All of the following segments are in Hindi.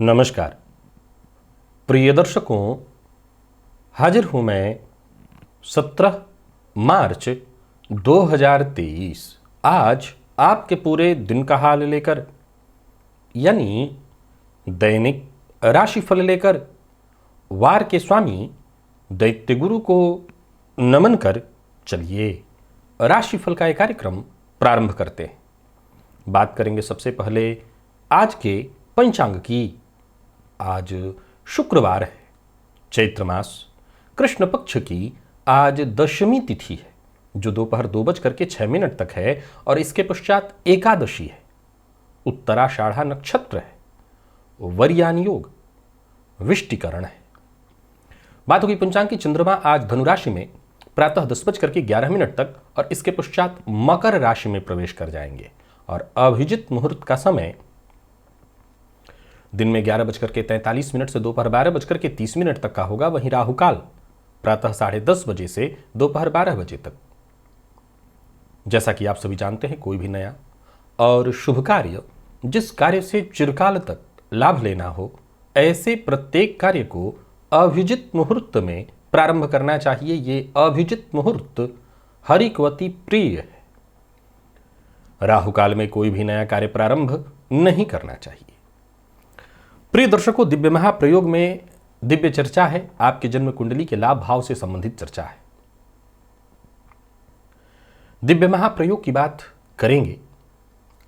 नमस्कार प्रिय दर्शकों, हाजिर हूं मैं 17 मार्च 2023 आज आपके पूरे दिन का हाल लेकर, यानी दैनिक राशिफल लेकर वार के स्वामी दैत्य गुरु को नमन कर चलिए राशिफल का एक कार्यक्रम प्रारंभ करते हैं। बात करेंगे सबसे पहले आज के पंचांग की। आज शुक्रवार है, चैत्र मास कृष्ण पक्ष की आज दशमी तिथि है जो दोपहर 2:06 तक है और इसके पश्चात एकादशी है। उत्तराषाढ़ा नक्षत्र है, वरयान योग, विष्टिकरण है। बात होगी पंचांग की। चंद्रमा आज धनुराशि में प्रातः 10:11 तक और इसके पश्चात मकर राशि में प्रवेश कर जाएंगे और अभिजित मुहूर्त का समय दिन में 11:43 से दोपहर 12:30 तक का होगा। वहीं राहुकाल प्रातः 10:30 बजे से दोपहर 12 बजे तक। जैसा कि आप सभी जानते हैं, कोई भी नया और शुभ कार्य, जिस कार्य से चिरकाल तक लाभ लेना हो, ऐसे प्रत्येक कार्य को अभिजित मुहूर्त में प्रारंभ करना चाहिए। ये अभिजित मुहूर्त हरिकवती प्रिय है। राहुकाल में कोई भी नया कार्य प्रारंभ नहीं करना चाहिए। प्रिय दर्शकों, दिव्य महाप्रयोग में दिव्य चर्चा है। आपके जन्म कुंडली के लाभ भाव से संबंधित चर्चा है। दिव्य महाप्रयोग की बात करेंगे,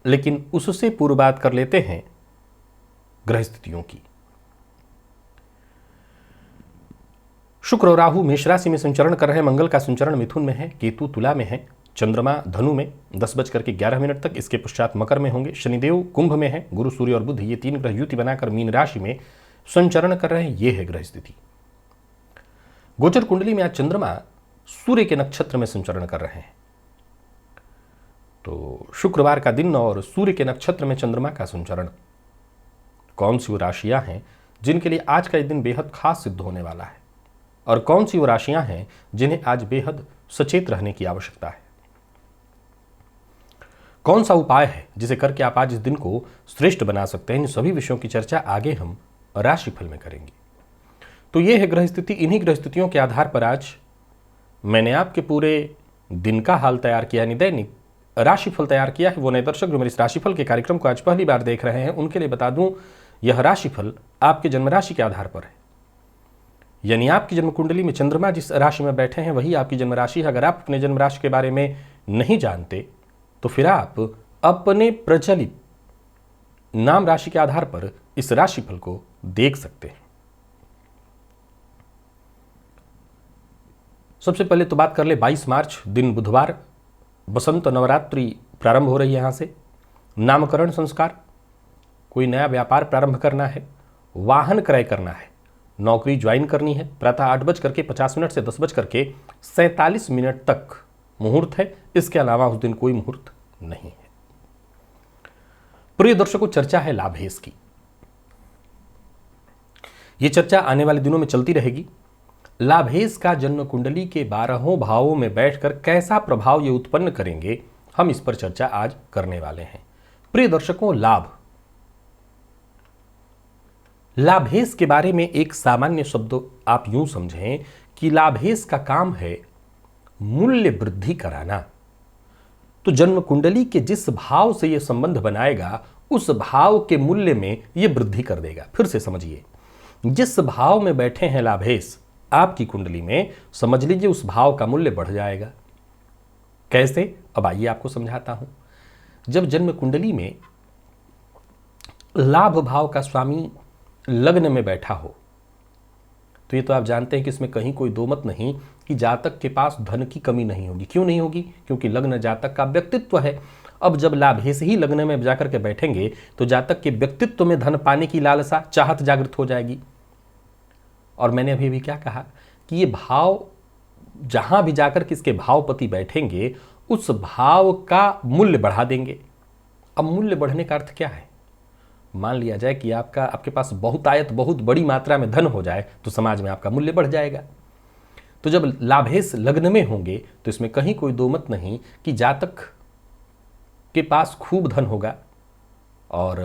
लेकिन उससे पूर्व बात कर लेते हैं ग्रह स्थितियों की। शुक्र और राहु मेष राशि में संचरण कर रहे हैं। मंगल का संचरण मिथुन में है, केतु तुला में है, चंद्रमा धनु में 10:11 तक, इसके पश्चात मकर में होंगे। शनिदेव कुंभ में है, गुरु सूर्य और बुध ये तीन ग्रह युति बनाकर मीन राशि में संचरण कर रहे हैं। ये है ग्रह स्थिति। गोचर कुंडली में आज चंद्रमा सूर्य के नक्षत्र में संचरण कर रहे हैं। तो शुक्रवार का दिन और सूर्य के नक्षत्र में चंद्रमा का संचरण, कौन सी वो राशियां हैं जिनके लिए आज का दिन बेहद खास सिद्ध होने वाला है और कौन सी वो राशियां हैं जिन्हें आज बेहद सचेत रहने की आवश्यकता है। कौन सा उपाय है जिसे करके आप आज इस दिन को श्रेष्ठ बना सकते हैं। इन सभी विषयों की चर्चा आगे हम राशिफल में करेंगे। तो ये है ग्रह स्थिति। इन्हीं ग्रह स्थितियों के आधार पर आज मैंने आपके पूरे दिन का हाल तैयार किया, यानी दैनिक राशिफल तैयार किया है। वो नए दर्शक जो मेरे इस राशिफल के कार्यक्रम को आज पहली बार देख रहे हैं, उनके लिए बता दूं, यह राशिफल आपके जन्म राशि के आधार पर है। यानी आपकी जन्म कुंडली में चंद्रमा जिस राशि में बैठे हैं वही आपकी जन्म राशि है। अगर आप अपने जन्म राशि के बारे में नहीं जानते तो फिर आप अपने प्रचलित नाम राशि के आधार पर इस राशिफल को देख सकते हैं। सबसे पहले तो बात कर ले 22 मार्च दिन बुधवार, बसंत नवरात्रि प्रारंभ हो रही है। यहां से नामकरण संस्कार, कोई नया व्यापार प्रारंभ करना है, वाहन क्रय करना है, नौकरी ज्वाइन करनी है। प्रातः 8:50 से 10:47 तक मुहूर्त है। इसके अलावा उस दिन कोई मुहूर्त नहीं है। प्रिय दर्शकों, चर्चा है लाभेश की। यह चर्चा आने वाले दिनों में चलती रहेगी। लाभेश का जन्म कुंडली के 12 भावों में बैठकर कैसा प्रभाव ये उत्पन्न करेंगे, हम इस पर चर्चा आज करने वाले हैं। प्रिय दर्शकों, लाभेश के बारे में एक सामान्य शब्द आप यूं समझें कि लाभेश का काम है मूल्य वृद्धि कराना। तो जन्म कुंडली के जिस भाव से यह संबंध बनाएगा उस भाव के मूल्य में यह वृद्धि कर देगा। फिर से समझिए, जिस भाव में बैठे हैं लाभेश आपकी कुंडली में, समझ लीजिए उस भाव का मूल्य बढ़ जाएगा। कैसे? अब आइए आपको समझाता हूं। जब जन्म कुंडली में लाभ भाव का स्वामी लग्न में बैठा हो तो ये तो आप जानते हैं कि इसमें कहीं कोई दो मत नहीं कि जातक के पास धन की कमी नहीं होगी। क्यों नहीं होगी? क्योंकि लग्न जातक का व्यक्तित्व है। अब जब लाभेश ही लग्न में जाकर के बैठेंगे तो जातक के व्यक्तित्व में धन पाने की लालसा, चाहत जागृत हो जाएगी। और मैंने अभी क्या कहा कि ये भाव जहां भी जाकर के इसके भावपति बैठेंगे उस भाव का मूल्य बढ़ा देंगे। अब मूल्य बढ़ने का अर्थ क्या है? मान लिया जाए कि आपके पास बहुतायत बहुत बड़ी मात्रा में धन हो जाए तो समाज में आपका मूल्य बढ़ जाएगा। तो जब लाभेश लग्न में होंगे तो इसमें कहीं कोई दो मत नहीं कि जातक के पास खूब धन होगा और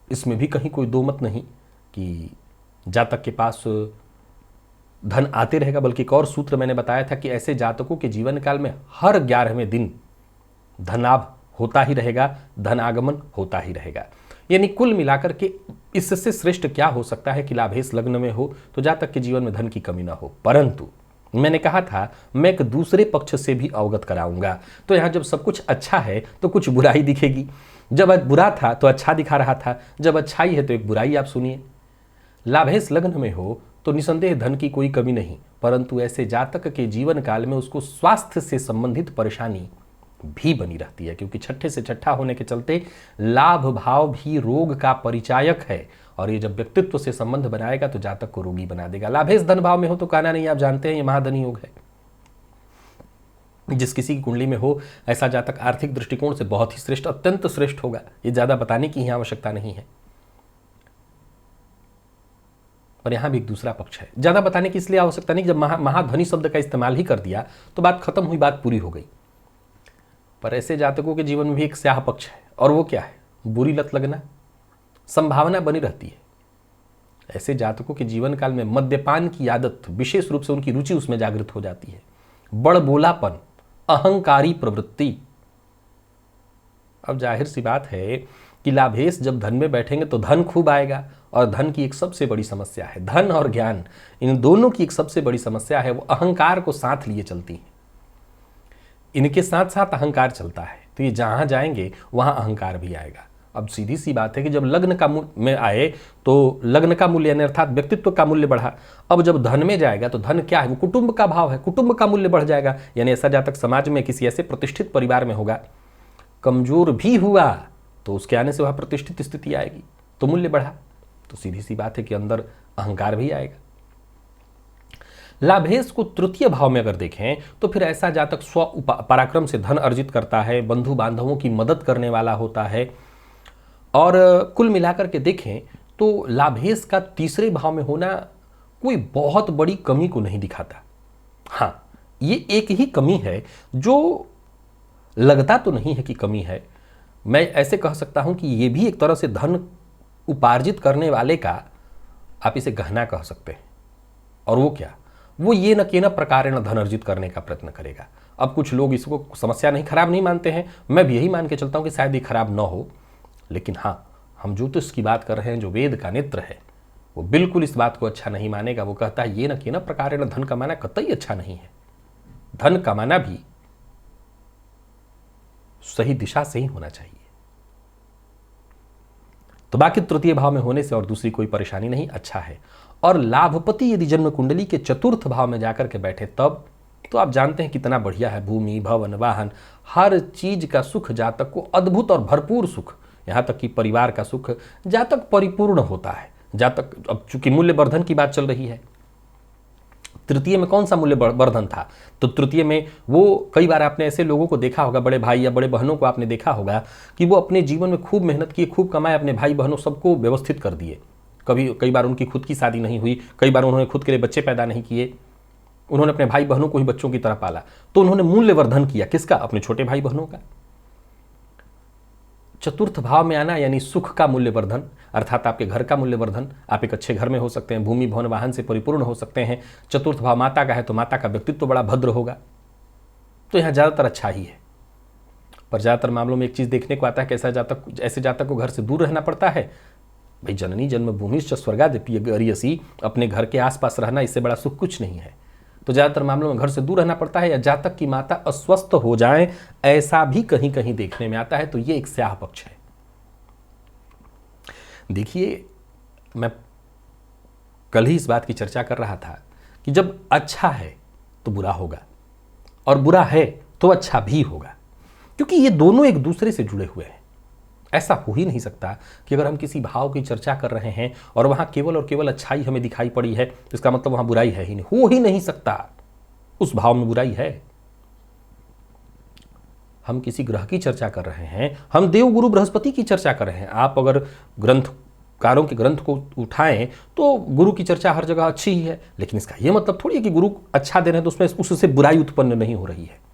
इसमें भी कहीं कोई दो मत नहीं कि जातक के पास धन आते रहेगा, बल्कि एक और सूत्र मैंने बताया था कि ऐसे जातकों के जीवन काल में हर 11वें दिन धनाभ होता ही रहेगा, धन आगमन होता ही रहेगा। यानी कुल मिलाकर के इससे श्रेष्ठ क्या हो सकता है कि लाभेश लग्न में हो तो जातक के जीवन में धन की कमी ना हो। परंतु मैंने कहा था मैं एक दूसरे पक्ष से भी अवगत कराऊंगा। तो यहां जब सब कुछ अच्छा है तो कुछ बुराई दिखेगी, जब बुरा था तो अच्छा दिखा रहा था, जब अच्छाई है तो एक बुराई आप सुनिए। लाभेश लग्न में हो तो निसंदेह धन की कोई कमी नहीं, परंतु ऐसे जातक के जीवन काल में उसको स्वास्थ्य से संबंधित परेशानी भी बनी रहती है, क्योंकि छठे से छठा होने के चलते लाभ भाव भी रोग का परिचायक है, और ये जब व्यक्तित्व से संबंध बनाएगा तो जातक को रोगी बना देगा। लाभेश धन भाव में हो तो कहना नहीं, आप जानते हैं ये महाधनी योग है। जिस किसी की कुंडली में हो ऐसा जातक आर्थिक दृष्टिकोण से बहुत ही श्रेष्ठ, अत्यंत श्रेष्ठ होगा। ये ज्यादा बताने की यहां आवश्यकता नहीं है। और यहां भी एक दूसरा पक्ष है, ज्यादा बताने की इसलिए आवश्यकता नहीं, जब महाधनी शब्द का इस्तेमाल ही कर दिया तो बात खत्म हुई, बात पूरी हो गई। पर ऐसे जातकों के जीवन में भी एक स्याह पक्ष है, और वो क्या है? बुरी लत लगना, संभावना बनी रहती है। ऐसे जातकों के जीवन काल में मद्यपान की आदत, विशेष रूप से उनकी रुचि उसमें जागृत हो जाती है। बड़बोलापन, अहंकारी प्रवृत्ति। अब जाहिर सी बात है कि लाभेश जब धन में बैठेंगे तो धन खूब आएगा, और धन की एक सबसे बड़ी समस्या है, धन और ज्ञान इन दोनों की एक सबसे बड़ी समस्या है, वो अहंकार को साथ लिए चलती है। इनके साथ साथ अहंकार चलता है, तो ये जहां जाएंगे वहां अहंकार भी आएगा। अब सीधी सी बात है कि जब लग्न का में आए तो लग्न का मूल्य यानी अर्थात व्यक्तित्व का मूल्य बढ़ा। अब जब धन में जाएगा तो धन क्या है? वो कुटुंब का भाव है, कुटुंब का मूल्य बढ़ जाएगा। यानी ऐसा जातक समाज में किसी ऐसे प्रतिष्ठित परिवार में होगा, कमजोर भी हुआ तो उसके आने से वह प्रतिष्ठित स्थिति आएगी, तो मूल्य बढ़ा, तो सीधी सी बात है कि अंदर अहंकार भी आएगा। लाभेश को तृतीय भाव में अगर देखें तो फिर ऐसा जातक स्व पराक्रम से धन अर्जित करता है, बंधु बांधवों की मदद करने वाला होता है, और कुल मिलाकर के देखें तो लाभेश का तीसरे भाव में होना कोई बहुत बड़ी कमी को नहीं दिखाता। हाँ, ये एक ही कमी है जो लगता तो नहीं है कि कमी है, मैं ऐसे कह सकता हूं कि ये भी एक तरह से धन उपार्जित करने वाले का आप इसे गहना कह सकते हैं। और वो क्या? वो ये न कि न प्रकार न धन अर्जित करने का प्रयत्न करेगा। अब कुछ लोग इसको समस्या नहीं, खराब नहीं मानते हैं, मैं भी यही मान के चलता हूं कि शायद ये खराब न हो, लेकिन हाँ, हम ज्योतिष की बात कर रहे हैं, जो वेद का नेत्र है वो बिल्कुल इस बात को अच्छा नहीं मानेगा। वो कहता है ये न कि न प्रकार न धन कमाना कतई अच्छा नहीं है, धन कमाना भी सही दिशा से ही होना चाहिए। तो बाकी तृतीय भाव में होने से और दूसरी कोई परेशानी नहीं, अच्छा है। और लाभपति यदि जन्म कुंडली के चतुर्थ भाव में जाकर के बैठे तब तो आप जानते हैं कितना बढ़िया है। भूमि, भवन, वाहन, हर चीज का सुख जातक को, अद्भुत और भरपूर सुख, यहां तक कि परिवार का सुख जातक परिपूर्ण होता है। जातक, अब चूंकि मूल्य वर्धन की बात चल रही है, तृतीय में कौन सा मूल्य वर्धन था? तो तृतीय में वो कई बार आपने ऐसे लोगों को देखा होगा, बड़े भाई या बड़े बहनों को आपने देखा होगा कि वो अपने जीवन में खूब मेहनत किए, खूब कमाए, अपने भाई बहनों सबको व्यवस्थित कर दिए। कई बार उनकी खुद की शादी नहीं हुई, कई बार उन्होंने खुद के लिए बच्चे पैदा नहीं किए, उन्होंने अपने भाई बहनों को ही बच्चों की तरह पाला, तो उन्होंने मूल्य वर्धन किया। किसका? अपने छोटे भाई बहनों का। चतुर्थ भाव में आना यानी सुख का मूल्य वर्धन, अर्थात आपके घर का मूल्य वर्धन। आप एक अच्छे घर में हो सकते हैं, भूमि भवन वाहन से परिपूर्ण हो सकते हैं। चतुर्थ भाव माता का है तो माता का व्यक्तित्व बड़ा भद्र होगा, तो यहां ज्यादातर अच्छा ही है। पर ज्यादातर मामलों में एक चीज देखने को आता है कि ऐसे जातक को घर से दूर रहना पड़ता है। भाई, जननी जन्मभूमिश्च स्वर्गादपि गरीयसी, अपने घर के आसपास रहना, इससे बड़ा सुख कुछ नहीं है। तो ज्यादातर मामलों में घर से दूर रहना पड़ता है, या जातक की माता अस्वस्थ हो जाए, ऐसा भी कहीं कहीं देखने में आता है। तो ये एक स्याह पक्ष है। देखिए, मैं कल ही इस बात की चर्चा कर रहा था कि जब अच्छा है तो बुरा होगा, और बुरा है तो अच्छा भी होगा, क्योंकि ये दोनों एक दूसरे से जुड़े हुए हैं। ऐसा हो ही नहीं सकता कि अगर हम किसी भाव की चर्चा कर रहे हैं और वहां केवल और केवल अच्छाई हमें दिखाई पड़ी है तो इसका मतलब वहां बुराई है ही नहीं, हो ही नहीं सकता। उस भाव में बुराई है। हम किसी ग्रह की चर्चा कर रहे हैं, हम देवगुरु बृहस्पति की चर्चा कर रहे हैं। आप अगर ग्रंथकारों के ग्रंथ को उठाएं तो गुरु की चर्चा हर जगह अच्छी ही है, लेकिन इसका यह मतलब थोड़ी है कि गुरु अच्छा दे रहे हैं तो उसमें उससे बुराई उत्पन्न नहीं हो रही है।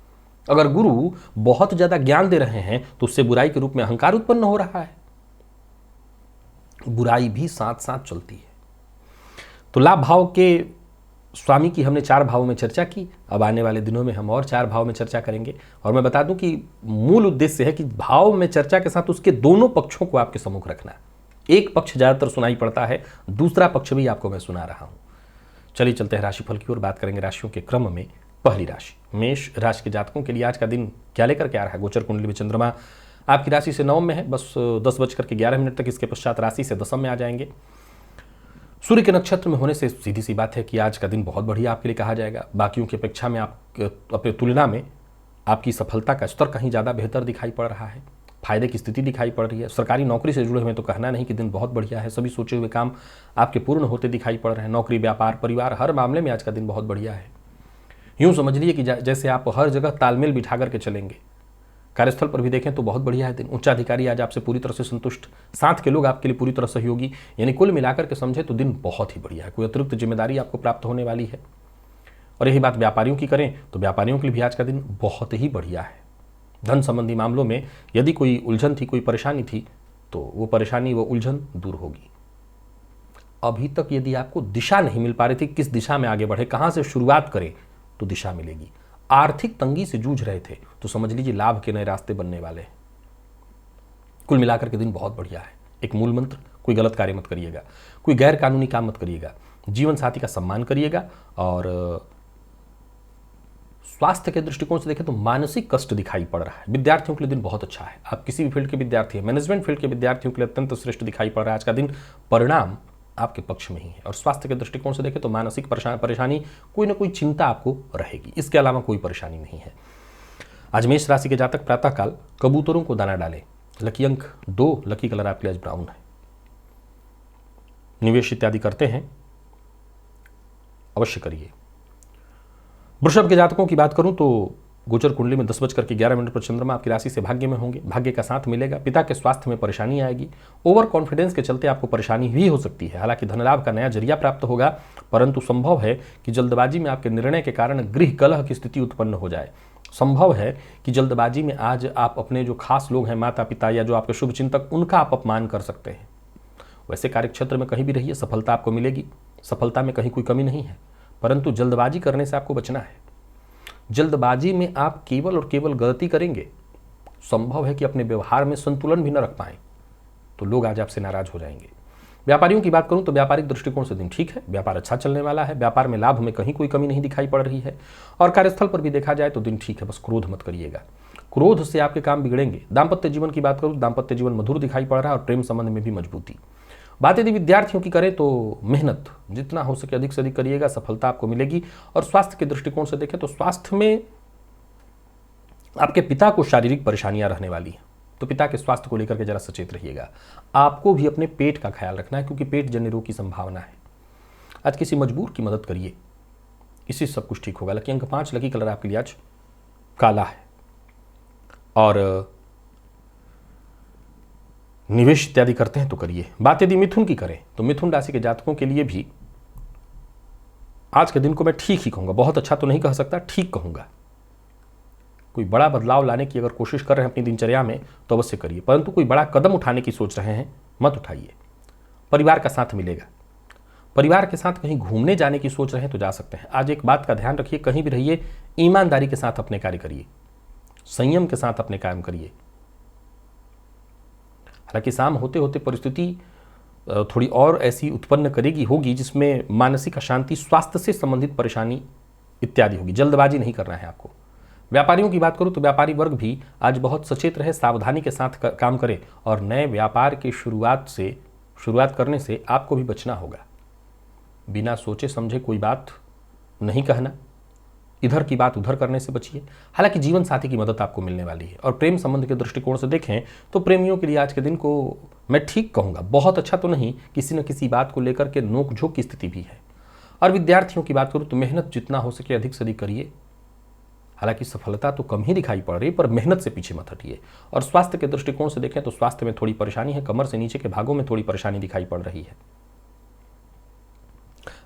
अगर गुरु बहुत ज्यादा ज्ञान दे रहे हैं तो उससे बुराई के रूप में अहंकार उत्पन्न हो रहा है। बुराई भी साथ साथ चलती है। तो लाभ भाव के स्वामी की हमने 4 भावों में चर्चा की। अब आने वाले दिनों में हम और 4 भाव में चर्चा करेंगे। और मैं बता दूं कि मूल उद्देश्य है कि भाव में चर्चा के साथ उसके दोनों पक्षों को आपके सम्मुख रखना। एक पक्ष ज़्यादातर सुनाई पड़ता है, दूसरा पक्ष भी आपको मैं सुना रहा हूं। चलिए चलते हैं राशिफल की ओर, बात करेंगे राशियों के क्रम में। पहली राशि मेष राशि के जातकों के लिए आज का दिन क्या लेकर के आ रहा है। गोचर कुंडली में चंद्रमा आपकी राशि से 9 में है, बस 10:11 तक। इसके पश्चात राशि से 10 में आ जाएंगे। सूर्य के नक्षत्र में होने से सीधी सी बात है कि आज का दिन बहुत बढ़िया आपके लिए कहा जाएगा। बाकियों की अपेक्षा में अपने तुलना में आपकी सफलता का स्तर कहीं ज़्यादा बेहतर दिखाई पड़ रहा है। फायदे की स्थिति दिखाई पड़ रही है। सरकारी नौकरी से जुड़े हुए तो कहना नहीं कि दिन बहुत बढ़िया है। सभी सोचे हुए काम आपके पूर्ण होते दिखाई पड़ रहे हैं। नौकरी, व्यापार, परिवार, हर मामले में आज का दिन बहुत बढ़िया है। यूँ समझ लीजिए कि जैसे आप हर जगह तालमेल बिठा करके चलेंगे। कार्यस्थल पर भी देखें तो बहुत बढ़िया है दिन। उच्चाधिकारी आज आपसे पूरी तरह से संतुष्ट, साथ के लोग आपके लिए पूरी तरह सहयोगी, यानी कुल मिलाकर के समझे तो दिन बहुत ही बढ़िया है। कोई अतिरिक्त जिम्मेदारी आपको प्राप्त होने वाली है। और यही बात व्यापारियों की करें तो व्यापारियों के लिए भी आज का दिन बहुत ही बढ़िया है। धन संबंधी मामलों में यदि कोई उलझन थी, कोई परेशानी थी, तो वो परेशानी, वो उलझन दूर होगी। अभी तक यदि आपको दिशा नहीं मिल पा रही थी, किस दिशा में आगे बढ़े, कहाँ से शुरुआत करें, तो दिशा मिलेगी। आर्थिक तंगी से जूझ रहे थे तो समझ लीजिए लाभ के नए रास्ते बनने वाले हैं। कुल मिलाकर के दिन बहुत बढ़िया है। एक मूल मंत्र, कोई गलत कार्य मत करिएगा, कोई गैर कानूनी काम मत करिएगा, जीवन साथी का सम्मान करिएगा। और स्वास्थ्य के दृष्टिकोण से देखें तो मानसिक कष्ट दिखाई पड़ रहा है। विद्यार्थियों के लिए दिन बहुत अच्छा है। आप किसी भी फील्ड के विद्यार्थी हैं, मैनेजमेंट फील्ड के विद्यार्थियों के लिए अत्यंत श्रेष्ठ दिखाई पड़ रहा है। आज का दिन परिणाम आपके पक्ष में ही है। और स्वास्थ्य के दृष्टिकोण से देखें तो मानसिक परेशानी, कोई ना कोई चिंता आपको रहेगी। इसके अलावा कोई परेशानी नहीं है। आज मेष राशि के जातक प्रातःकाल कबूतरों को दाना डालें। लकी अंक 2, लकी कलर आपके लिए आज ब्राउन है। निवेश इत्यादि करते हैं, अवश्य करिए। वृषभ के जातकों की बात करूं तो गोचर कुंडली में 10:11 पर चंद्रमा आपकी राशि से भाग्य में होंगे। भाग्य का साथ मिलेगा। पिता के स्वास्थ्य में परेशानी आएगी। ओवर कॉन्फिडेंस के चलते आपको परेशानी भी हो सकती है। हालांकि धन लाभ का नया जरिया प्राप्त होगा, परंतु संभव है कि जल्दबाजी में आपके निर्णय के कारण गृह कलह की स्थिति उत्पन्न हो जाए। संभव है कि जल्दबाजी में आज आप अपने जो खास लोग हैं, माता पिता या जो आपके शुभचिंतक, उनका आप अपमान कर सकते हैं। वैसे कार्यक्षेत्र में कहीं भी रहिए, सफलता आपको मिलेगी। सफलता में कहीं कोई कमी नहीं है, परंतु जल्दबाजी करने से आपको बचना है। जल्दबाजी में आप केवल और केवल गलती करेंगे। संभव है कि अपने व्यवहार में संतुलन भी न रख पाएं, तो लोग आज आपसे नाराज हो जाएंगे। व्यापारियों की बात करूं तो व्यापारिक दृष्टिकोण से दिन ठीक है। व्यापार अच्छा चलने वाला है। व्यापार में लाभ में कहीं कोई कमी नहीं दिखाई पड़ रही है। और कार्यस्थल पर भी देखा जाए तो दिन ठीक है, बस क्रोध मत करिएगा। क्रोध से आपके काम बिगड़ेंगे। दाम्पत्य जीवन की बात करूं, दाम्पत्य जीवन मधुर दिखाई पड़ रहा है और प्रेम संबंध में भी मजबूती। बात यदि विद्यार्थियों की करें तो मेहनत जितना हो सके अधिक से अधिक करिएगा, सफलता आपको मिलेगी। और स्वास्थ्य के दृष्टिकोण से देखें तो स्वास्थ्य में आपके पिता को शारीरिक परेशानियां रहने वाली हैं, तो पिता के स्वास्थ्य को लेकर के जरा सचेत रहिएगा। आपको भी अपने पेट का ख्याल रखना है, क्योंकि पेट जन्य रोग की संभावना है। आज किसी मजबूर की मदद करिए, इससे सब कुछ ठीक होगा। लकी अंक 5, लकी कलर आपके लिए आज काला है। और निवेश इत्यादि करते हैं तो करिए। बात यदि मिथुन की करें तो मिथुन राशि के जातकों के लिए भी आज के दिन को मैं ठीक ही कहूंगा। बहुत अच्छा तो नहीं कह सकता, ठीक कहूंगा। कोई बड़ा बदलाव लाने की अगर कोशिश कर रहे हैं अपनी दिनचर्या में तो अवश्य करिए, परंतु कोई बड़ा कदम उठाने की सोच रहे हैं मत उठाइए। परिवार का साथ मिलेगा। परिवार के साथ कहीं घूमने जाने की सोच रहे हैं तो जा सकते हैं। आज एक बात का ध्यान रखिए, कहीं भी रहिए ईमानदारी के साथ अपने कार्य करिए, संयम के साथ अपने काम करिए। हालांकि शाम होते होते परिस्थिति थोड़ी और ऐसी उत्पन्न होगी जिसमें मानसिक अशांति, स्वास्थ्य से संबंधित परेशानी इत्यादि होगी। जल्दबाजी नहीं करना है आपको। व्यापारियों की बात करूं तो व्यापारी वर्ग भी आज बहुत सचेत रहे, सावधानी के साथ काम करे। और नए व्यापार की शुरुआत करने से आपको भी बचना होगा। बिना सोचे समझे कोई बात नहीं कहना, इधर की बात उधर करने से बचिए। हालांकि जीवन साथी की मदद आपको मिलने वाली है। और प्रेम संबंध के दृष्टिकोण से देखें तो प्रेमियों के लिए आज के दिन को मैं ठीक कहूँगा। बहुत अच्छा तो नहीं, किसी न किसी बात को लेकर के नोक झोंक की स्थिति भी है। और विद्यार्थियों की बात करूँ तो मेहनत जितना हो सके अधिक से अधिक करिए। हालांकि सफलता तो कम ही दिखाई पड़ रही है, पर मेहनत से पीछे मत हटिए। और स्वास्थ्य के दृष्टिकोण से देखें तो स्वास्थ्य में थोड़ी परेशानी है। कमर से नीचे के भागों में थोड़ी परेशानी दिखाई पड़ रही है।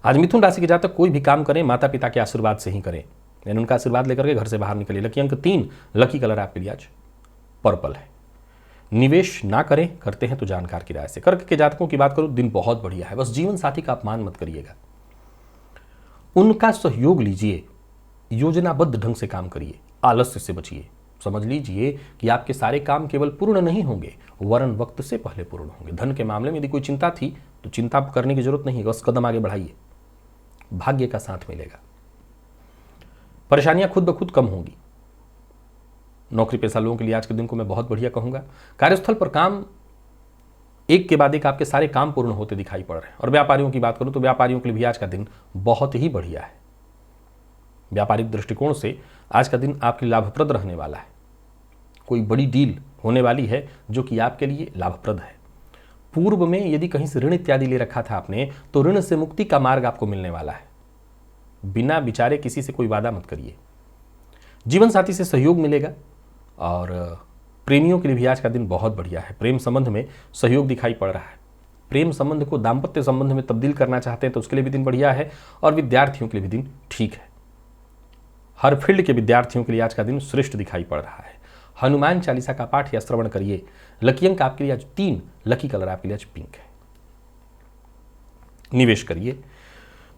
आज मिथुन राशि के जातक कोई भी काम करें माता पिता के आशीर्वाद से ही करें, यानी उनका आशीर्वाद लेकर के घर से बाहर निकलिए। लकी अंक 3, लकी कलर आपके लिए आज पर्पल है। निवेश ना करें, करते हैं तो जानकार की राय से। कर्क के जातकों की बात करूं, दिन बहुत बढ़िया है, बस जीवन साथी का अपमान मत करिएगा, उनका सहयोग लीजिए, योजनाबद्ध ढंग से काम करिए, आलस्य से बचिए। समझ लीजिए कि आपके सारे काम केवल पूर्ण नहीं होंगे, वरन वक्त से पहले पूर्ण होंगे। धन के मामले में यदि कोई चिंता थी तो चिंता करने की जरूरत नहीं है, बस कदम आगे बढ़ाइए, भाग्य का साथ मिलेगा। परेशानियां खुद ब खुद कम होंगी। नौकरी पेशा लोगों के लिए आज के दिन को मैं बहुत बढ़िया कहूंगा। कार्यस्थल पर काम एक के बाद एक आपके सारे काम पूर्ण होते दिखाई पड़ रहे हैं। और व्यापारियों की बात करूं तो व्यापारियों के लिए भी आज का दिन बहुत ही बढ़िया है। व्यापारिक दृष्टिकोण से आज का दिन आपके लिए लाभप्रद रहने वाला है। कोई बड़ी डील होने वाली है जो कि आपके लिए लाभप्रद है। पूर्व में यदि कहीं से ऋण इत्यादि ले रखा था आपने, तो ऋण से मुक्ति का मार्ग आपको मिलने वाला है। बिना विचारे किसी से कोई वादा मत करिए। जीवन साथी से सहयोग मिलेगा। और प्रेमियों के लिए भी आज का दिन बहुत बढ़िया है। प्रेम संबंध में सहयोग दिखाई पड़ रहा है। प्रेम संबंध को दाम्पत्य संबंध में तब्दील करना चाहते हैं तो उसके लिए भी दिन बढ़िया है। और विद्यार्थियों के लिए भी दिन ठीक है। हर फील्ड के विद्यार्थियों के लिए आज का दिन श्रेष्ठ दिखाई पड़ रहा है। हनुमान चालीसा का पाठ या श्रवण करिए। लकी अंक आपके लिए आज 3, लकी कलर आपके लिए आज पिंक है। निवेश करिए।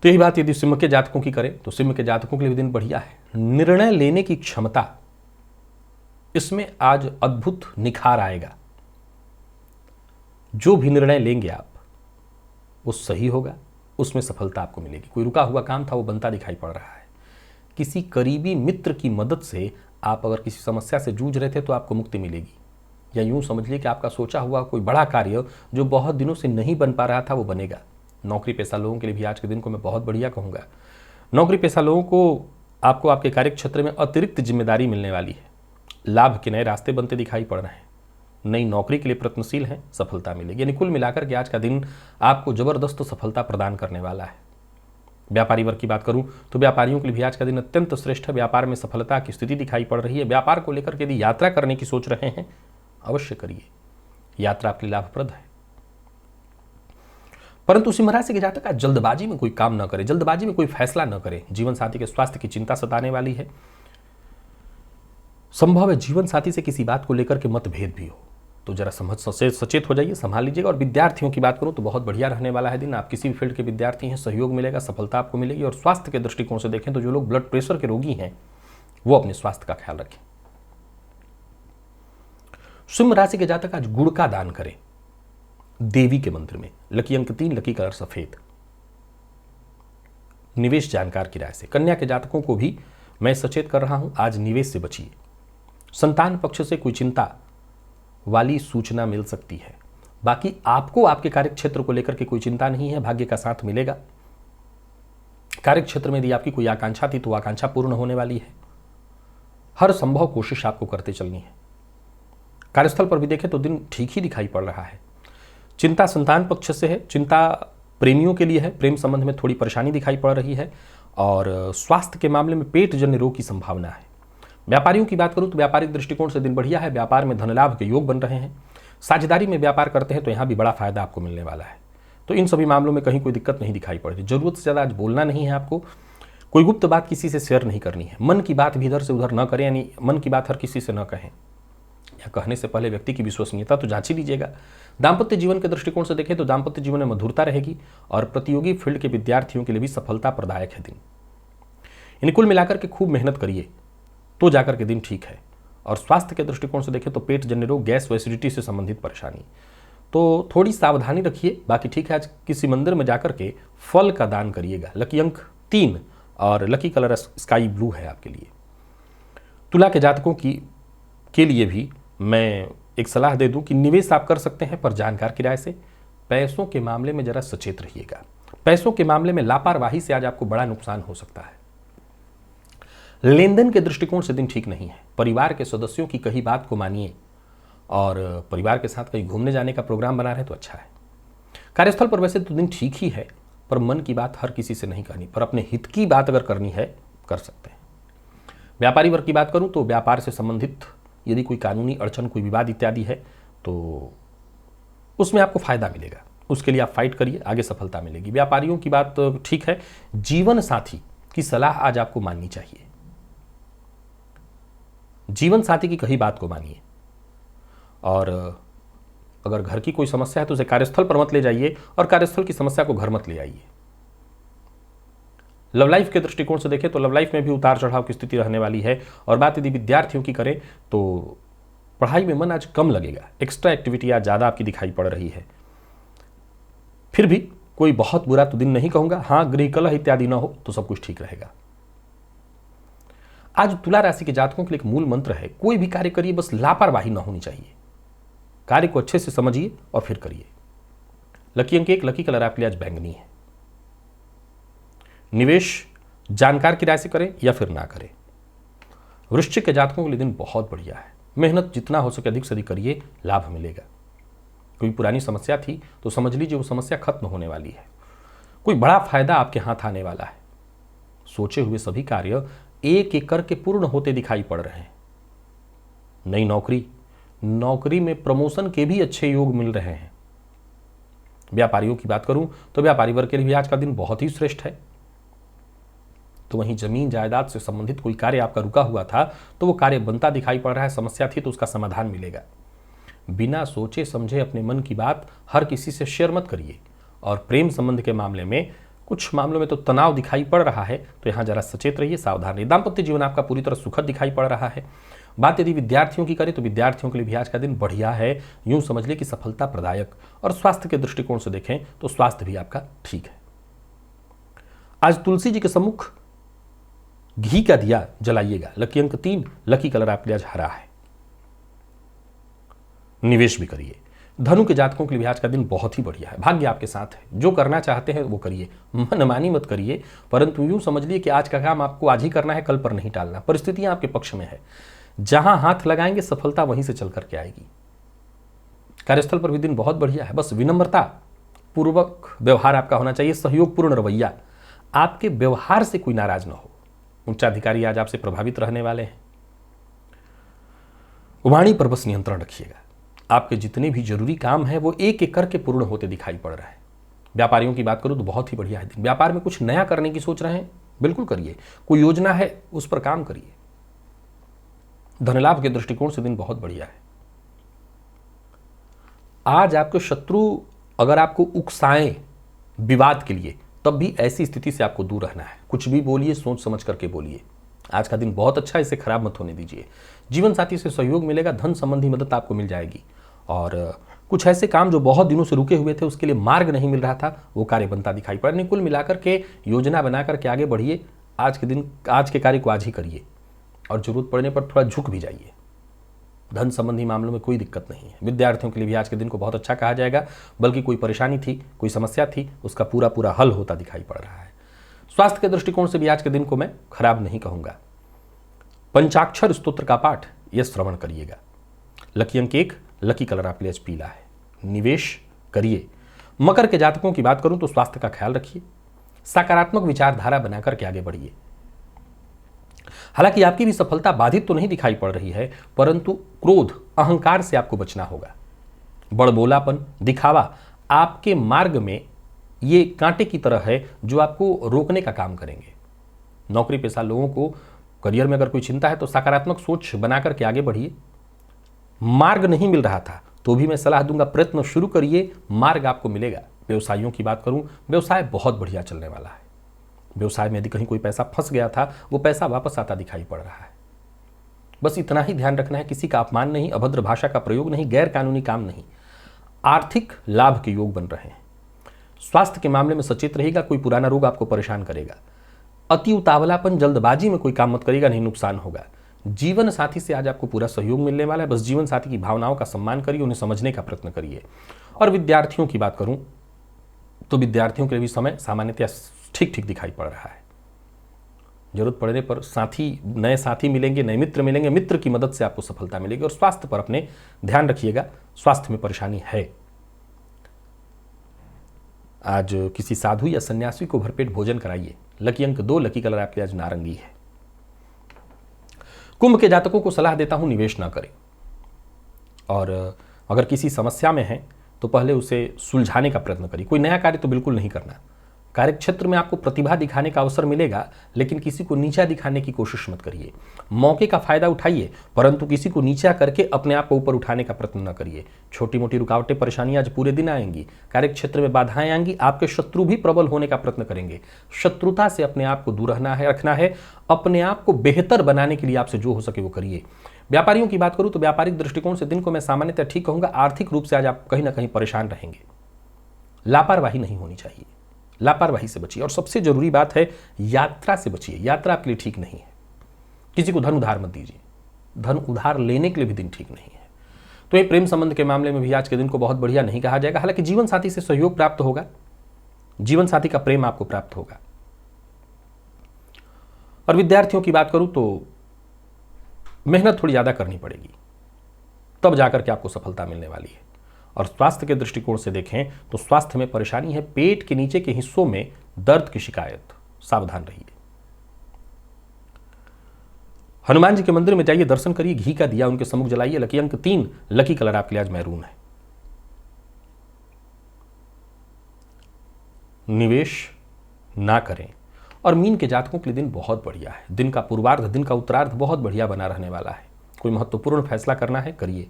तो यही बात यदि सिंह के जातकों की करें तो सिंह के जातकों के लिए भी दिन बढ़िया है। निर्णय लेने की क्षमता, इसमें आज अद्भुत निखार आएगा। जो भी निर्णय लेंगे आप, वो सही होगा, उसमें सफलता आपको मिलेगी। कोई रुका हुआ काम था वो बनता दिखाई पड़ रहा है। किसी करीबी मित्र की मदद से आप अगर किसी समस्या से जूझ रहे थे तो आपको मुक्ति मिलेगी। या यूं समझ लीजिए कि आपका सोचा हुआ कोई बड़ा कार्य जो बहुत दिनों से नहीं बन पा रहा था वो बनेगा। नौकरी पेशा लोगों के लिए भी आज के दिन को मैं बहुत बढ़िया कहूँगा। नौकरी पेशा लोगों को आपको आपके कार्य क्षेत्र में अतिरिक्त जिम्मेदारी मिलने वाली है। लाभ के नए रास्ते बनते दिखाई पड़ रहे हैं। नई नौकरी के लिए प्रयत्नशील हैं, सफलता मिलेगी। यानी कुल मिलाकर के आज का दिन आपको जबरदस्त सफलता प्रदान करने वाला है। व्यापारी वर्ग की बात करूं तो व्यापारियों के लिए भी आज का दिन अत्यंत श्रेष्ठ है। व्यापार में सफलता की स्थिति दिखाई पड़ रही है। व्यापार को लेकर के यदि यात्रा करने की सोच रहे हैं, अवश्य करिए, यात्रा आपके लिए लाभप्रद है। परंतु सिंह राशि के जातक जल्दबाजी में कोई काम न करे, जल्दबाजी में कोई फैसला न करे। जीवन साथी के स्वास्थ्य की चिंता सताने वाली है। संभव है जीवन साथी से किसी बात को लेकर के मतभेद भी हो, तो जरा सचेत हो जाइए, संभाल लीजिएगा। और विद्यार्थियों की बात करूं तो बहुत बढ़िया रहने वाला है दिन। आप किसी भी फील्ड के विद्यार्थी हैं, सहयोग मिलेगा, सफलता आपको मिलेगी। और स्वास्थ्य के दृष्टिकोण से देखें तो जो लोग ब्लड प्रेशर के रोगी हैं वो अपने स्वास्थ्य का ख्याल रखें। सिंह राशि के जातक आज गुड़ का दान करें देवी के मंदिर में। लकी अंक 3, लकी कलर सफेद। निवेश जानकार की राय से। कन्या के जातकों को भी मैं सचेत कर रहा हूं, आज निवेश से बचिए। संतान पक्ष से कोई चिंता वाली सूचना मिल सकती है। बाकी आपको आपके कार्य क्षेत्र को लेकर के कोई चिंता नहीं है, भाग्य का साथ मिलेगा। कार्य क्षेत्र में यदि आपकी कोई आकांक्षा थी तो आकांक्षा पूर्ण होने वाली है। हर संभव कोशिश आपको करते चलनी है। कार्यस्थल पर भी देखें तो दिन ठीक ही दिखाई पड़ रहा है। चिंता संतान पक्ष से है, चिंता प्रेमियों के लिए है, प्रेम संबंध में थोड़ी परेशानी दिखाई पड़ रही है। और स्वास्थ्य के मामले में पेट जन्य रोग की संभावना है। व्यापारियों की बात करूं तो व्यापारिक दृष्टिकोण से दिन बढ़िया है। व्यापार में धन लाभ के योग बन रहे हैं। साझेदारी में व्यापार करते हैं तो यहां भी बड़ा फायदा आपको मिलने वाला है। तो इन सभी मामलों में कहीं कोई दिक्कत नहीं दिखाई पड़ रही। जरूरत से ज्यादा आज बोलना नहीं है आपको। कोई गुप्त बात किसी से शेयर नहीं करनी है। मन की बात भी इधर से उधर न करें, यानी मन की बात हर किसी से न कहें, या कहने से पहले व्यक्ति की विश्वसनीयता तो जांच ही लीजिएगा। दाम्पत्य जीवन के दृष्टिकोण से देखें तो दाम्पत्य जीवन में मधुरता रहेगी। और प्रतियोगी फील्ड के विद्यार्थियों के लिए भी सफलता प्रदायक है दिन। यानी कुल मिलाकर के खूब मेहनत करिए तो जाकर के दिन ठीक है। और स्वास्थ्य के दृष्टिकोण से देखें तो पेट जन्य रोग, गैस व एसिडिटी से संबंधित परेशानी, तो थोड़ी सावधानी रखिए। बाकी ठीक है। आज किसी मंदिर में जाकर के फल का दान करिएगा। लकी अंक 3 और लकी कलर स्काई ब्लू है आपके लिए। तुला के जातकों के लिए भी मैं एक सलाह दे दूं कि निवेश आप कर सकते हैं, पर जानकार की राय से। पैसों के मामले में जरा सचेत रहिएगा। पैसों के मामले में लापरवाही से आज आपको बड़ा नुकसान हो सकता है। लेन देन के दृष्टिकोण से दिन ठीक नहीं है। परिवार के सदस्यों की कही बात को मानिए। और परिवार के साथ कहीं घूमने जाने का प्रोग्राम बना रहे तो अच्छा है। कार्यस्थल पर वैसे तो दिन ठीक ही है, पर मन की बात हर किसी से नहीं करनी, पर अपने हित की बात अगर करनी है कर सकते हैं। व्यापारी वर्ग की बात करूं तो व्यापार से संबंधित यदि कोई कानूनी अड़चन, कोई विवाद इत्यादि है तो उसमें आपको फायदा मिलेगा। उसके लिए आप फाइट करिए, आगे सफलता मिलेगी। व्यापारियों की बात ठीक है। जीवन साथी की सलाह आज आपको माननी चाहिए। जीवन साथी की कही बात को मानिए। और अगर घर की कोई समस्या है तो उसे कार्यस्थल पर मत ले जाइए और कार्यस्थल की समस्या को घर मत ले आइए। लव लाइफ के दृष्टिकोण से देखें तो लव लाइफ में भी उतार चढ़ाव की स्थिति रहने वाली है। और बात यदि विद्यार्थियों की करें तो पढ़ाई में मन आज कम लगेगा, एक्स्ट्रा एक्टिविटी आज ज़्यादा आपकी दिखाई पड़ रही है। फिर भी कोई बहुत बुरा तो दिन नहीं कहूंगा, हाँ गृह कलह इत्यादि ना हो तो सब कुछ ठीक रहेगा। आज तुला राशि के जातकों के लिए एक मूल मंत्र है, कोई भी कार्य करिए बस लापरवाही ना होनी चाहिए। कार्य को अच्छे से समझिए और फिर करिए। लकी अंक 1, लकी कलर आपके लिए आज बैंगनी है। निवेश जानकार की राय से करें या फिर ना करें। वृश्चिक के जातकों के लिए दिन बहुत बढ़िया है, मेहनत जितना हो सके अधिक से अधिक करिए, लाभ मिलेगा। कोई पुरानी समस्या थी तो समझ लीजिए वो समस्या खत्म होने वाली है। कोई बड़ा फायदा आपके हाथ आने वाला है। सोचे हुए सभी कार्य एक एक करके पूर्ण होते दिखाई पड़ रहे हैं। नई नौकरी में प्रमोशन के भी अच्छे योग मिल रहे हैं। व्यापारियों की बात करूं तो व्यापारी वर्ग के लिए भी आज का दिन बहुत ही श्रेष्ठ है। तो वहीं जमीन जायदाद से संबंधित कोई कार्य आपका रुका हुआ था तो वो कार्य बनता दिखाई पड़ रहा है। समस्या थी तो उसका समाधान मिलेगा। बिना सोचे समझे अपने मन की बात हर किसी से शेयर मत करिए। और प्रेम संबंध के मामले में कुछ मामलों में तो तनाव दिखाई पड़ रहा है, तो यहाँ जरा सचेत रहिए, सावधान रहिए। दाम्पत्य जीवन आपका पूरी तरह सुखद दिखाई पड़ रहा है। बात यदि विद्यार्थियों की करें तो विद्यार्थियों के लिए भी आज का दिन बढ़िया है, यूं समझ लिए कि सफलता प्रदायक। और स्वास्थ्य के दृष्टिकोण से देखें तो स्वास्थ्य भी आपका ठीक है। आज तुलसी जी के सम्मुख घी का दिया जलाइएगा। लकी अंक 3, लकी कलर आपके लिए आज हरा है। निवेश भी करिए। धनु के जातकों के लिए भी आज का दिन बहुत ही बढ़िया है, भाग्य आपके साथ है। जो करना चाहते हैं वो करिए, मनमानी मत करिए, परंतु यूं समझ लिए कि आज का काम आपको आज ही करना है, कल पर नहीं टालना। परिस्थितियां आपके पक्ष में है, जहां हाथ लगाएंगे सफलता वहीं से चल करके आएगी। कार्यस्थल पर भी दिन बहुत बढ़िया है, बस विनम्रता पूर्वक व्यवहार आपका होना चाहिए, सहयोगपूर्ण रवैया। आपके व्यवहार से कोई नाराज ना हो। उच्चाधिकारी आज आपसे प्रभावित रहने वाले हैं। वाणी पर बस नियंत्रण रखिएगा। आपके जितने भी जरूरी काम हैं वो एक एक करके पूर्ण होते दिखाई पड़ रहा है। व्यापारियों की बात करूं तो बहुत ही बढ़िया है दिन। व्यापार में कुछ नया करने की सोच रहे हैं, बिल्कुल करिए। कोई योजना है उस पर काम करिए। धनलाभ के दृष्टिकोण से दिन बहुत बढ़िया है। आज आपके शत्रु अगर आपको उकसाएं विवाद के लिए, तब भी ऐसी स्थिति से आपको दूर रहना है। कुछ भी बोलिए सोच समझ करके बोलिए। आज का दिन बहुत अच्छा है, इसे खराब मत होने दीजिए। जीवन साथी से सहयोग मिलेगा, धन संबंधी मदद आपको मिल जाएगी। और कुछ ऐसे काम जो बहुत दिनों से रुके हुए थे, उसके लिए मार्ग नहीं मिल रहा था, वो कार्य बनता दिखाई पड़ रहा है। कुल मिलाकर के योजना बनाकर के आगे बढ़िए। आज के दिन आज के कार्य को आज ही करिए और जरूरत पड़ने पर थोड़ा झुक भी जाइए। धन संबंधी मामलों में कोई दिक्कत नहीं है। विद्यार्थियों के लिए भी आज के दिन को बहुत अच्छा कहा जाएगा, बल्कि कोई परेशानी थी, कोई समस्या थी, उसका पूरा पूरा हल होता दिखाई पड़ रहा है। स्वास्थ्य के दृष्टिकोण से भी आज के दिन को मैं खराब नहीं कहूंगा। पंचाक्षर स्तोत्र का पाठ यह श्रवण करिएगा। लकी अंक 1, लकी कलर आपके लिए पीला है। निवेश करिए। मकर के जातकों की बात करूं तो स्वास्थ्य का ख्याल रखिए, सकारात्मक विचारधारा बनाकर के आगे बढ़िए। हालांकि आपकी भी सफलता बाधित तो नहीं दिखाई पड़ रही है, परंतु क्रोध अहंकार से आपको बचना होगा। बड़बोलापन दिखावा आपके मार्ग में ये कांटे की तरह है जो आपको रोकने का काम करेंगे। नौकरी पेशा लोगों को करियर में अगर कोई चिंता है तो सकारात्मक सोच बनाकर के आगे बढ़िए। मार्ग नहीं मिल रहा था तो भी मैं सलाह दूंगा, प्रयत्न शुरू करिए, मार्ग आपको मिलेगा। व्यवसायियों की बात करूं, व्यवसाय बहुत बढ़िया चलने वाला है। व्यवसाय में यदि कहीं कोई पैसा फंस गया था, वो पैसा वापस आता दिखाई पड़ रहा है। बस इतना ही ध्यान रखना है, किसी का अपमान नहीं, अभद्र भाषा का प्रयोग नहीं, गैर कानूनी काम नहीं। आर्थिक लाभ के योग बन रहे हैं। स्वास्थ्य के मामले में सचेत रहेगा, कोई पुराना रोग आपको परेशान करेगा। अति उतावलापन जल्दबाजी में कोई काम मत करिएगा, नहीं नुकसान होगा। जीवन साथी से आज आपको पूरा सहयोग मिलने वाला है। बस जीवन साथी की भावनाओं का सम्मान करिए, उन्हें समझने का प्रयत्न करिए। और विद्यार्थियों की बात करूं तो विद्यार्थियों के लिए भी समय सामान्यतः ठीक ठीक दिखाई पड़ रहा है। जरूरत पड़ने पर नए साथी मिलेंगे, नए मित्र मिलेंगे, मित्र की मदद से आपको सफलता मिलेगी। और स्वास्थ्य पर अपने ध्यान रखिएगा, स्वास्थ्य में परेशानी है। आज किसी साधु या सन्यासी को भरपेट भोजन कराइए। लकी अंक 2, लकी कलर आपके आज नारंगी है। कुंभ के जातकों को सलाह देता हूं, निवेश ना करें। और अगर किसी समस्या में है तो पहले उसे सुलझाने का प्रयत्न करिए। कोई नया कार्य तो बिल्कुल नहीं करना। कार्यक्षेत्र में आपको प्रतिभा दिखाने का अवसर मिलेगा, लेकिन किसी को नीचा दिखाने की कोशिश मत करिए। मौके का फायदा उठाइए, परंतु किसी को नीचा करके अपने आप को ऊपर उठाने का प्रयत्न न करिए। छोटी मोटी रुकावटें, परेशानियां आज पूरे दिन आएंगी, कार्यक्षेत्र में बाधाएं आएंगी, आपके शत्रु भी प्रबल होने का प्रयत्न करेंगे। शत्रुता से अपने आप को दूर रखना है। अपने आप को बेहतर बनाने के लिए आपसे जो हो सके वो करिए। व्यापारियों की बात करूं तो व्यापारिक दृष्टिकोण से दिन को मैं सामान्यतः ठीक कहूंगा। आर्थिक रूप से आज आप कहीं ना कहीं परेशान रहेंगे। लापरवाही नहीं होनी चाहिए, लापरवाही से बचिए। और सबसे जरूरी बात है, यात्रा से बचिए। यात्रा आपके लिए ठीक नहीं है। किसी को धन उधार मत दीजिए, धन उधार लेने के लिए भी दिन ठीक नहीं है। तो ये प्रेम संबंध के मामले में भी आज के दिन को बहुत बढ़िया नहीं कहा जाएगा। हालांकि जीवन साथी से सहयोग प्राप्त होगा, जीवन साथी का प्रेम आपको प्राप्त होगा। और विद्यार्थियों की बात करूं तो मेहनत थोड़ी ज्यादा करनी पड़ेगी, तब जाकर के आपको सफलता मिलने वाली है। और स्वास्थ्य के दृष्टिकोण से देखें तो स्वास्थ्य में परेशानी है। पेट के नीचे के हिस्सों में दर्द की शिकायत, सावधान रहिए। हनुमान जी के मंदिर में जाइए, दर्शन करिए, घी का दिया उनके सम्मुख जलाइए। लकी अंक 3, लकी कलर आपके लिए आज मैरून है। निवेश ना करें। और मीन के जातकों के लिए दिन बहुत बढ़िया है। दिन का पूर्वार्ध, दिन का उत्तरार्ध बहुत बढ़िया बना रहने वाला है। कोई महत्वपूर्ण फैसला करना है, करिए।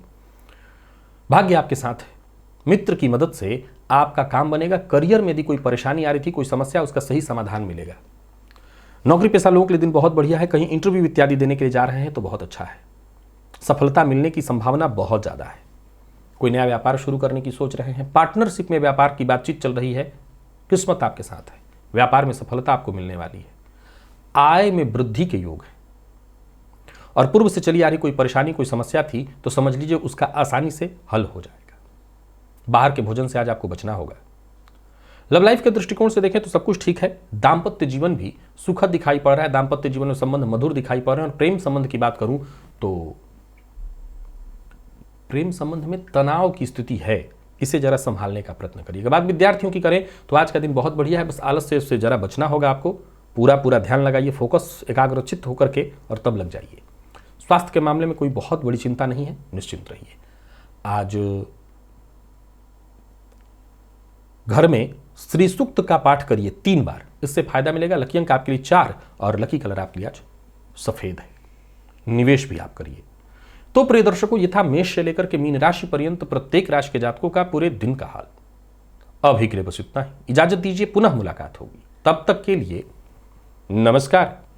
भाग्य आपके साथ है। मित्र की मदद से आपका काम बनेगा। करियर में यदि कोई परेशानी आ रही थी, कोई समस्या, उसका सही समाधान मिलेगा। नौकरी पेशा लोगों के लिए दिन बहुत बढ़िया है। कहीं इंटरव्यू इत्यादि देने के लिए जा रहे हैं तो बहुत अच्छा है। सफलता मिलने की संभावना बहुत ज्यादा है। कोई नया व्यापार शुरू करने की सोच रहे हैं, पार्टनरशिप में व्यापार की बातचीत चल रही है, किस्मत आपके साथ है। व्यापार में सफलता आपको मिलने वाली है। आय में वृद्धि के योग है। और पूर्व से चली आ रही कोई परेशानी, कोई समस्या थी तो समझ लीजिए उसका आसानी से हल हो जाएगा। बाहर के भोजन से आज आपको बचना होगा। लव लाइफ के दृष्टिकोण से देखें तो सब कुछ ठीक है। दाम्पत्य जीवन भी सुखद दिखाई पड़ रहा है। दाम्पत्य जीवन में संबंध मधुर दिखाई पड़ रहे हैं। और प्रेम संबंध की बात करूं तो प्रेम संबंध में तनाव की स्थिति है, इसे जरा संभालने का प्रयत्न करिएगा। बात विद्यार्थियों की करें तो आज का दिन बहुत बढ़िया है। बस आलस्य से जरा बचना होगा आपको। पूरा ध्यान लगाइए, फोकस एकाग्रचित्त होकर के, और तब लग जाइए। स्वास्थ्य के मामले में कोई बहुत बड़ी चिंता नहीं है, निश्चिंत रहिए। आज घर में श्री सूक्त का पाठ करिए 3 बार, इससे फायदा मिलेगा। लकी अंक आपके लिए 4 और लकी कलर आपके लिए आज सफेद है। निवेश भी आप करिए। तो प्रिय दर्शकों, ये था मेष से लेकर के मीन राशि पर्यंत प्रत्येक राशि के जातकों का पूरे दिन का हाल। अभी के लिए बस इतना ही। इजाजत दीजिए, पुनः मुलाकात होगी। तब तक के लिए नमस्कार।